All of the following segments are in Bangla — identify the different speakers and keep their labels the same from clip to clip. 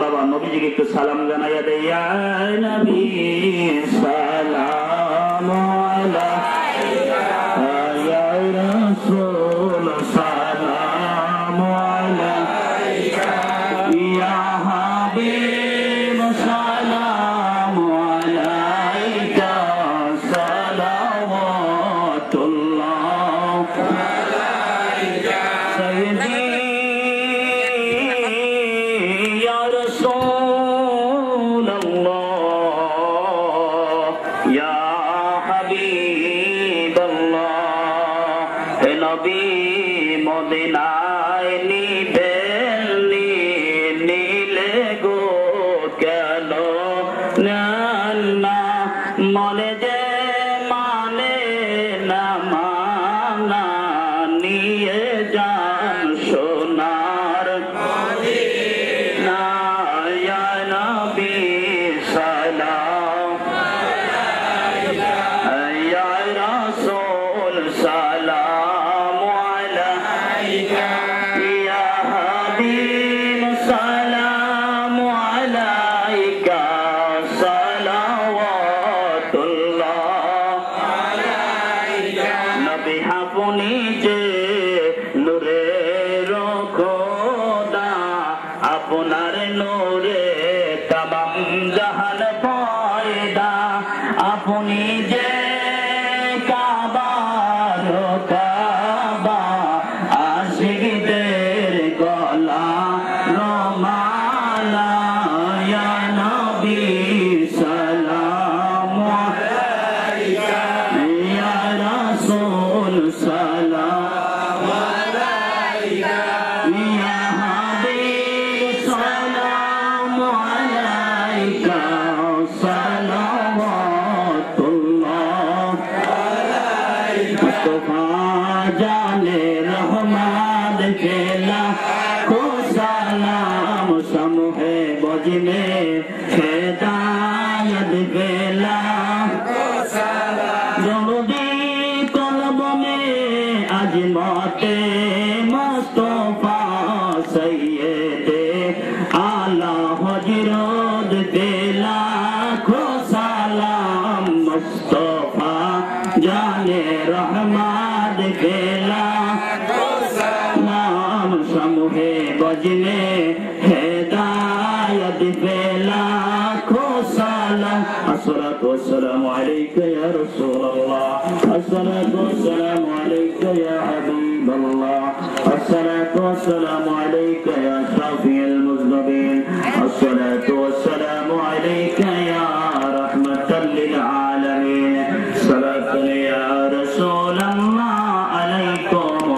Speaker 1: বাবা নবীজিকে একটু সালাম জানাইয়া দেয়। ইয়া নবী সালাম আলাইকা, ইয়া রাসূল সালাম আলাইকা, ইয়া হাবিব সালাম আলাইকা, সালাওয়াতুল্লাহ আলাইকা সাইয়্যিদি ইয়া রাসূলুল্লাহ ইয়া হাবিবাল্লাহ। হে নবী মদিনায় নিবেন নীলে গো কেন নেন না, মনে যে মানে না মানা, নিয়ে যান সোনার মদিনা। ইয়া নবী সালাম আলাইকা, ইয়া রাসূল সালাম আলাইকা, ইয়া হাবিব সালাম আলাইকা, সালাওয়াতুল্লাহ আলাইকা। নবী আপনি যে নূরের খোদা, আপনার নূরে তামাম জাহান পয়দা, আপনি যে কাবার কাবা, আশিকদের গলা রমালা। ইয়া নবী সালাম আলাইকা, ইয়া রাসূল সালাম আলাইকা, ইয়া হাবিব সালাম আলাইকা, সালাওয়াতুল্লাহ আলাইকা। মুস্তাফা জানে রহমান কেলা কো সালাম, সমহে বজনে হেদায়ত বেলা কো সালাম। জলদি কলব মে আজমতে মুস্তাফা সৈয়দে আলা হযরত বেলা কো সালাম, মুস্তাফা জানে রহমান বেলা কো সালাম, সমহে বজনে হেদায়ত বেলা কো সালাম। আসসালাতু ওয়াসসালামু আলাইকা ইয়া রাসূলুল্লাহ, আসসালাতু ওয়াসসালামু আলাইকা ইয়া হাবিবাল্লাহ, আসসালাতু ওয়াসসালামু আলাইকা ইয়া শাফিউল মুযনিবিন, আসসালাতু ওয়াসসালামু আলাইকা ইয়া রাহমাতাল লিল আলামিন। সালাতুন ইয়া রাসূলুল্লাহ আলাইকুম,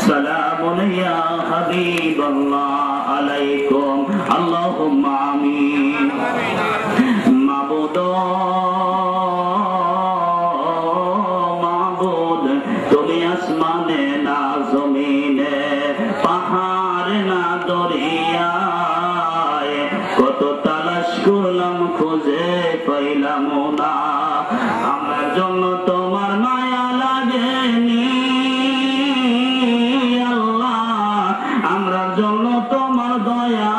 Speaker 1: সালামুন ইয়া হাবিবাল্লাহ আলাইকুম, আল্লাহুম্মা আমিন। মাবুদ মাবুদ তুমি আসমানে না জমিনে, পাহাড় না দরিয়ায়, কত তালাশ করলাম খুঁজে পাইলাম না, আমার জন্য তোমার মায়া লাগেনি আল্লাহ, আমরার জন্য তোমার দয়া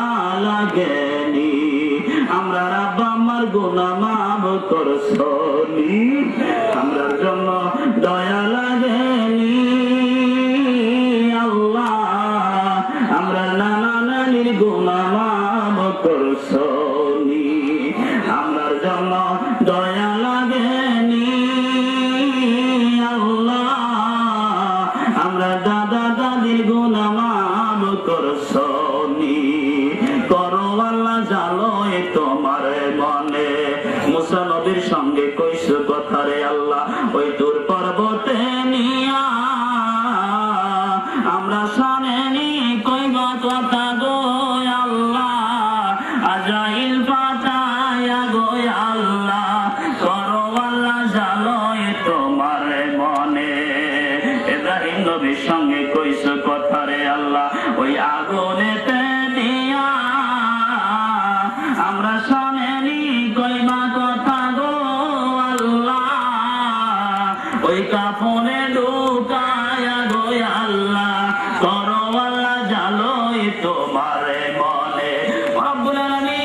Speaker 1: লাগেনি, আমরা আব্বা আমার গুনাহ মাফ করছনি, আমরার জন্য দয়া লাগেনি আল্লাহ, আমরা নানা নানির গুনাহ মাফ করছনি, আমরার জন্য দয়া লাগেনি আল্লাহ, আমরা দাদা দাদির গুনাহ মাফ করছনি, করো আল্লাহ জালোয় তোমার মনে। মুসা নবীর সঙ্গে কইছো কথা রে আল্লাহ, ওই দূর পর্বতে নিয়া, আমরা শোনেনি কইবা কথা গো আল্লাহ, আজাইল পাঠায়া গো আল্লাহ, করো আল্লাহ জালোয় তোমার মনে। ইব্রাহিম নবীর সঙ্গে কইছো কথা রে আল্লাহ, ওই আগুনেতে দিয়া, আমরা শোনেনি কইবা কথা গো আল্লাহ, ওই কাফনে ঢুকায়া গো আল্লাহ, করো আল্লাহ জালোয় তোমার মনে। রব্বুল আলামিন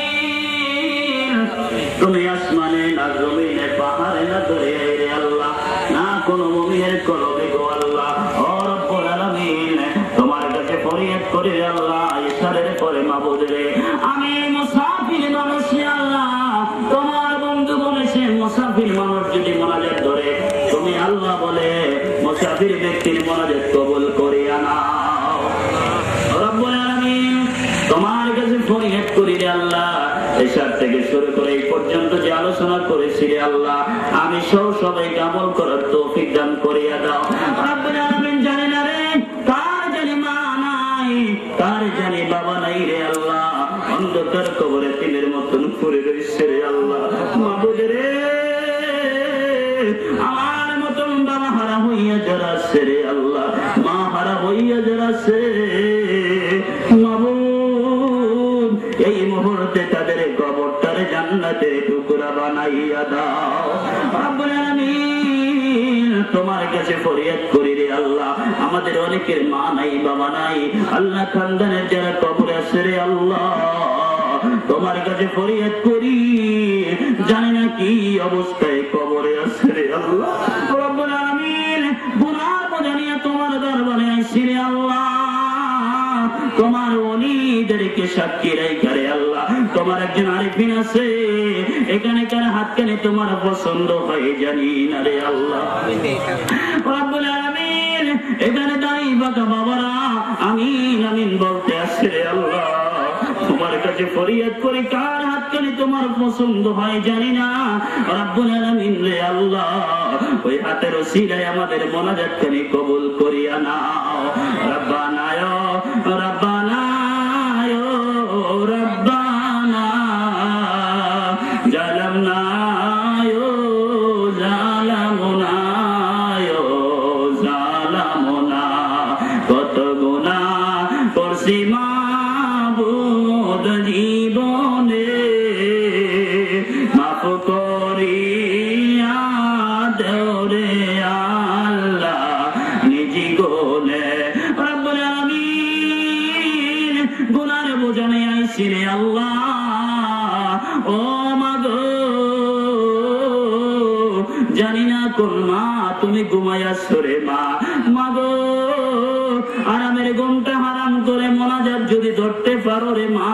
Speaker 1: তুমি আসমানে না জমিনে পাহাড়ে না দরিয়ায় রে আল্লাহ, না কোন মুমিনের কলবে গো আল্লাহ। ও রব্বুল আলামিন, তোমার কাছে ফরিয়াদ করি রে আল্লাহ, ইশারের পরে মাবুদ রে, আমি মুসাফির মানুষ রে আল্লাহ, তোমার বন্ধু বলেছে মুসাফির মানুষ যদি মোনাজাত ধরে তুমি আল্লাহ বলে মুসাফির ব্যক্তির মোনাজাত কবুল করিয়া নাও। রব্বুল আলামিন, তোমার কাছে ফরিয়াদ করি রে আল্লাহ, এশার থেকে শুরু করে এই পর্যন্ত যে আলোচনা করেছি রে আল্লাহ, আমি সবাইকে আমল করার তৌফিক দান করিয়া দাও। রব্বুল আলামিন, জানি না রে কার জানি মা নাই, কার জানি বাবা নাই রে আল্লাহ, অন্ধকার কবরে তিলের মতন পড়ে রয়েছে রে আল্লাহ। মাবুদ রে, আমার মতন বাবা হারা হইয়া যারা আছে রে আল্লাহ, মা হারা হইয়া যারা আছে মাবুদ, এই মুহূর্তে তাদের কবরটারে জান্নাতের টুকরা বানাইয়া দাও। রব্বুল আলামিন, তোমার কাছে ফরিয়াদ করি রে আল্লাহ, আমাদের অনেকের মা নাই বাবা নাই আল্লাহ, খানদানের যারা কবরে আছে রে আল্লাহ, তোমার কাছে ফরিয়াদ করি, জানি না কি অবস্থায় কবরে আছে রে আল্লাহ। রব্বুল আলামিন, গুনাহ বোঝা নিয়ে তোমার দরবারে আইছি রে আল্লাহ, তোমার ওলিদেরকে সাক্ষী রেখে রে আল্লাহ, তোমার একজন আরিফিন আছে এখানে কার হাতখানে তোমার পছন্দ হয় জানি না রে আল্লাহ। রব্বুল আলামিন, এখানে দাঁড়িয়ে বাঁকা বাবারা আমিন আমিন বলতে আসছে রে আল্লাহ, তোমার কাছে ফরিয়াদ করি কার হাতখানে তোমার পছন্দ হয় জানি না। রব্বুল আলামিন রে আল্লাহ, ওই হাতের ওসিলায় আমাদের মোনাজাতখানি কবুল করিয়া নাও। রব্বানা ইয়া রব্বানা ইয়া রব্বানা জালামনা ইয়া জালামুনা ইয়া জালামুনা, কত গুনাহ করছি মাবুদ জীবনে, মাফ করিয়া দেও রে আল্লাহ নিজ গুণে। রব্বুল আলামিন, গুনার বোঝা নিয়ে আইছি রে আল্লাহ, ও মাগো জানি না কোন মা তুমি ঘুমাইয়াছো রে মা, মাগো আরামের ঘুমটা হারাম করে মোনাজাত যদি ধরতে পারো রে মা,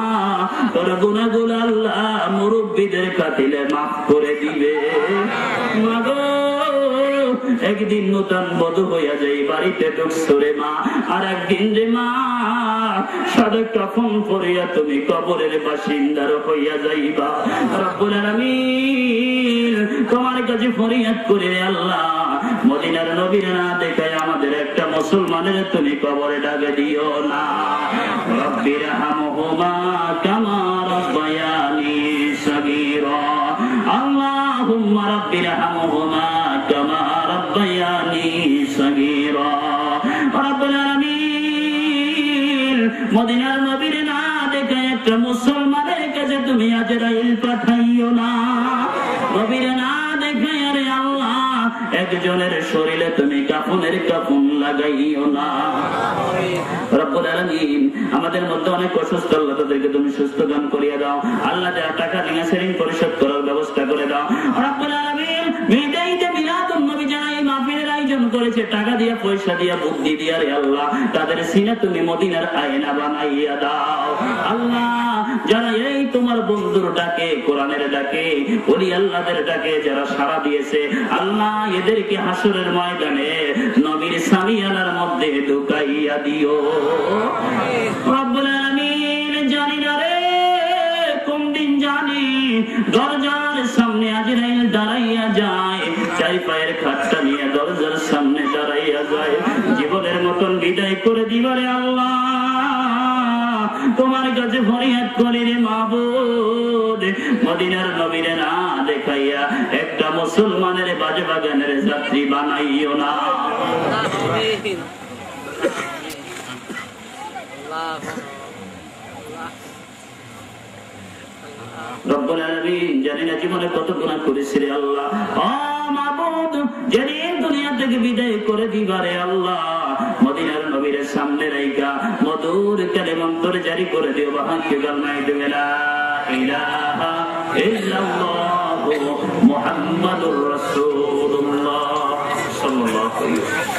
Speaker 1: তোর গুনাহগুলো আল্লাহ মুরব্বিদের খাতিরে মাফ করে দিবে। মাগো একদিন নতুন বধূ হইয়া যাই বাড়িতে ঢুকছো রে মা, আর একদিন রে মা সাদা কাফন পরিয়া তুমি কবরের বাসিন্দার হইয়া যাইবা। রব্বুল আলামিন, তোমার কাছে ফরিয়াদ করে রে আল্লাহ, মদিনার নবীর না দেখায় আমাদের একটা মুসলমানের তুমি কবরে ডাকে দিও না। রব্বির হামহুমা কামা রাব্বায়ানি সগীরা, আল্লাহুম্মা রব্বির হামহুমা কামা রাব্বায়ানি সগীরা। রব্বুল আলামিন, মদিনার নবীর না দেখায় একটা মুসলমানের কাছে তুমি আজরাইল পাঠাইও না। নবীর না দেখায় রে আল্লাহ একজনের শরীরে তুমি কাফনের কাফন লাগাইও না। রব্বুল আলামিন, আমাদের মধ্যে অনেক অসুস্থ আল্লাহ, তাদেরকে তুমি সুস্থ দান করিয়া দাও। আল্লাহ যারা টাকা নিয়ে সেরিং পরিশোধ করার ব্যবস্থা করে দাও। রব্বুল আলামিন, বিদায়ীতে মিলাদুন নবী যারা এই মাহফিলের আয়োজন করেছে টাকা দিয়া পয়সা দিয়া বুদ্ধি দিয়া রে আল্লাহ, তাদের সিনা তুমি মদিনার আয়না বানাইয়া দাও। আল্লাহ যারা এই তোমার বন্ধুর ডাকে, কোরআনের ডাকে, ওলি আল্লাহদের ডাকে যারা সাড়া দিয়েছে আল্লাহ, এদেরকে হাসরের ময়দানে নবীর সামিয়ানার মধ্যে ঢুকাইয়া দিও। রব্বুল আলামিন, জানি না রে কোন দিন জানি দরজার সামনে আজরাইল দাঁড়াইয়া যায়, চাই পায়ের খাটটা নিয়ে দরজার সামনে দাঁড়াইয়া যায়, জীবনের মতন বিদায় করে দিবারে আল্লাহ, তোমার কাছে ফরিয়াদ করি রে মাবুদ, মদিনার নবীর না দেখাইয়া একটা মুসলমানের বাজে বাগানের যাত্রী বানাইও না। রব্বুল আলামিন, জানি না জীবনে কত গুনাহ করেছি রে আল্লাহ, ও মাবুদ যেদিন দুনিয়া থেকে বিদায় করে দিবারে আল্লাহ, মদিনার নবীর সামনে রাইখা মধুর কালেমা অন্তরে জারি করে দিও। বাহাকে গালমাই দিও লা ইলাহা ইল্লাল্লাহু মুহাম্মাদুর রাসূলুল্লাহ সাল্লাল্লাহু আলাইহি ওয়াসাল্লাম।